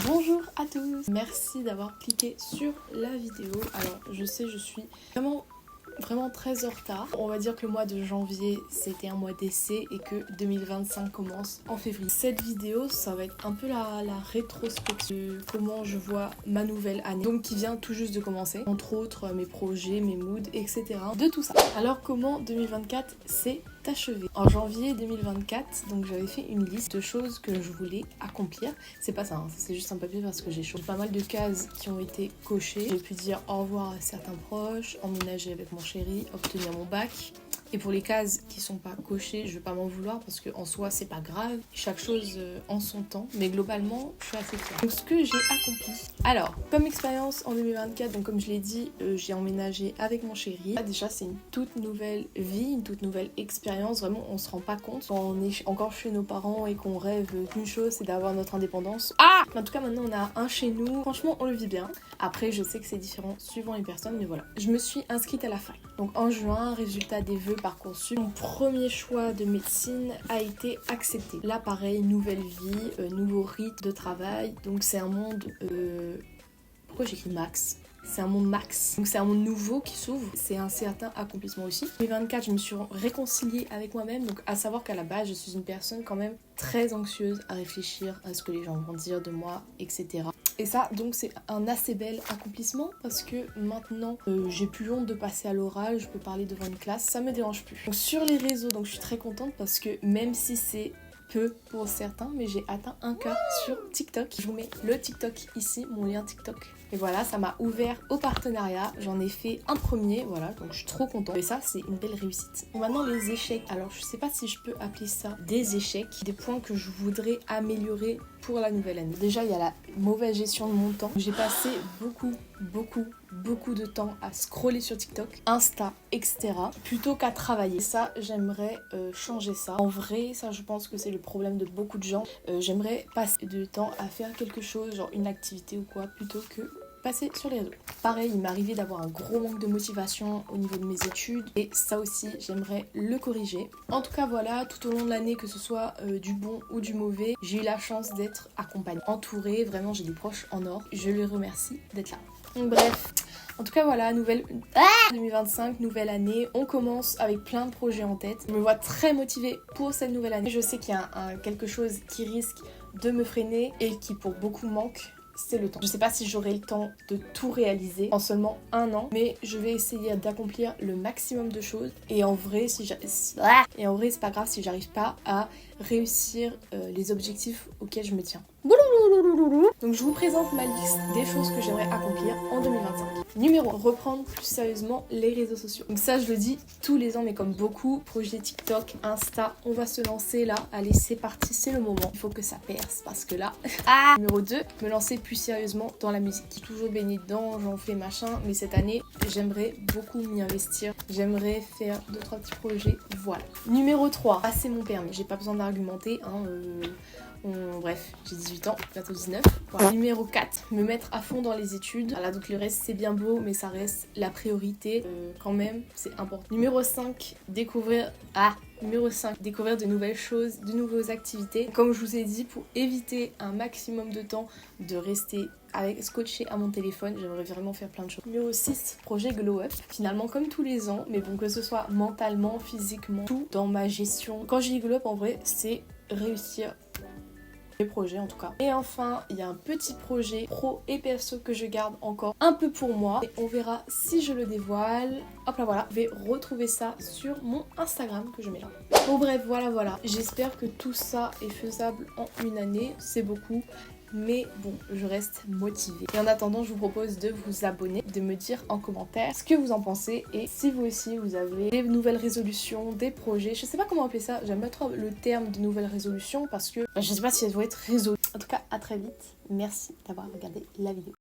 Bonjour à tous, merci d'avoir cliqué sur la vidéo. Alors je sais, je suis vraiment très en retard. On va dire que le mois de janvier c'était un mois d'essai et que 2025 commence en février. Cette vidéo ça va être un peu la rétrospective de comment je vois ma nouvelle année, donc qui vient tout juste de commencer, entre autres mes projets, mes moods, etc. de tout ça. Alors comment 2024 s'est achevé? En janvier 2024, donc j'avais fait une liste de choses que je voulais accomplir. C'est pas ça, hein, c'est juste un papier parce que j'ai pas mal de cases qui ont été cochées. J'ai pu dire au revoir à certains proches, emménager avec mon chéri, obtenir mon bac. Et pour les cases qui sont pas cochées, je vais pas m'en vouloir parce que en soi c'est pas grave, chaque chose en son temps, mais globalement je suis assez fière. Donc ce que j'ai accompli. Alors, comme expérience en 2024, donc comme je l'ai dit, j'ai emménagé avec mon chéri. Là, déjà c'est une toute nouvelle vie, une toute nouvelle expérience, vraiment on se rend pas compte quand on est encore chez nos parents et qu'on rêve qu'une chose c'est d'avoir notre indépendance. En tout cas maintenant on a un chez nous, franchement on le vit bien. Après je sais que c'est différent suivant les personnes, mais voilà. Je me suis inscrite à la fac. Donc en juin, résultat des vœux Parcoursup, mon premier choix de médecine a été accepté. Là pareil, nouvelle vie, nouveau rythme de travail, donc c'est un monde... Pourquoi j'écris max ? C'est un monde max. Donc c'est un monde nouveau qui s'ouvre. C'est un certain accomplissement aussi. En 2024, je me suis réconciliée avec moi-même. Donc à savoir qu'à la base, je suis une personne quand même très anxieuse à réfléchir à ce que les gens vont dire de moi, etc. Et ça, donc c'est un assez bel accomplissement parce que maintenant, j'ai plus honte de passer à l'oral. Je peux parler devant une classe. Ça me dérange plus. Donc sur les réseaux, donc je suis très contente parce que même si c'est peu pour certains, mais j'ai atteint 1K sur TikTok. Je vous mets le TikTok ici, mon lien TikTok. Et voilà, ça m'a ouvert au partenariat. J'en ai fait un premier, voilà, donc je suis trop contente. Et ça, c'est une belle réussite. Et maintenant, les échecs. Alors, je sais pas si je peux appeler ça des échecs, des points que je voudrais améliorer pour la nouvelle année. Déjà, il y a la mauvaise gestion de mon temps. J'ai passé beaucoup de temps à scroller sur TikTok, Insta, etc. plutôt qu'à travailler. Ça, j'aimerais changer ça. En vrai, ça, je pense que c'est le problème de beaucoup de gens. J'aimerais passer du temps à faire quelque chose, genre une activité ou quoi, plutôt que passer sur les réseaux. Pareil, il m'est arrivé d'avoir un gros manque de motivation au niveau de mes études et ça aussi, j'aimerais le corriger. En tout cas, voilà, tout au long de l'année, que ce soit du bon ou du mauvais, j'ai eu la chance d'être accompagnée, entourée. Vraiment, j'ai des proches en or. Je les remercie d'être là. Donc bref, en tout cas voilà, 2025, nouvelle année. On commence avec plein de projets en tête. Je me vois très motivée pour cette nouvelle année. Je sais qu'il y a quelque chose qui risque de me freiner et qui pour beaucoup manque. C'est le temps. Je sais pas si j'aurai le temps de tout réaliser en seulement un an, mais je vais essayer d'accomplir le maximum de choses. Et en vrai, c'est pas grave si j'arrive pas à réussir les objectifs auxquels je me tiens. Donc je vous présente ma liste des choses que j'aimerais accomplir en 2025. Numéro 1, reprendre plus sérieusement les réseaux sociaux. Donc ça je le dis tous les ans, mais comme beaucoup, projet TikTok, Insta, on va se lancer là. Allez, c'est parti, c'est le moment. Il faut que ça perce parce que là... Numéro 2, me lancer plus sérieusement dans la musique. J'ai toujours baigné dedans, j'en fais machin, mais cette année, j'aimerais beaucoup m'y investir. J'aimerais faire 2-3 petits projets, voilà. Numéro 3, passer mon permis. J'ai pas besoin d'argumenter, hein, bref, j'ai 18 ans, bientôt 19. Voilà. Numéro 4, me mettre à fond dans les études. Voilà, donc le reste c'est bien beau, mais ça reste la priorité quand même, c'est important. Numéro 5, découvrir de nouvelles choses, de nouvelles activités. Comme je vous ai dit, pour éviter un maximum de temps de rester scotché à mon téléphone, j'aimerais vraiment faire plein de choses. Numéro 6, projet Glow Up. Finalement, comme tous les ans, mais bon, que ce soit mentalement, physiquement, tout dans ma gestion. Quand je dis Glow Up, en vrai, c'est réussir mes projets en tout cas. Et enfin, il y a un petit projet pro et perso que je garde encore un peu pour moi. Et on verra si je le dévoile. Hop là, voilà. Je vais retrouver ça sur mon Instagram que je mets là. Bon bref, voilà. J'espère que tout ça est faisable en une année. C'est beaucoup. Mais bon, je reste motivée. Et en attendant, je vous propose de vous abonner, de me dire en commentaire ce que vous en pensez. Et si vous aussi, vous avez des nouvelles résolutions, des projets, je sais pas comment appeler ça, j'aime pas trop le terme de nouvelles résolutions parce que je sais pas si elles doivent être résolues. En tout cas, à très vite. Merci d'avoir regardé la vidéo.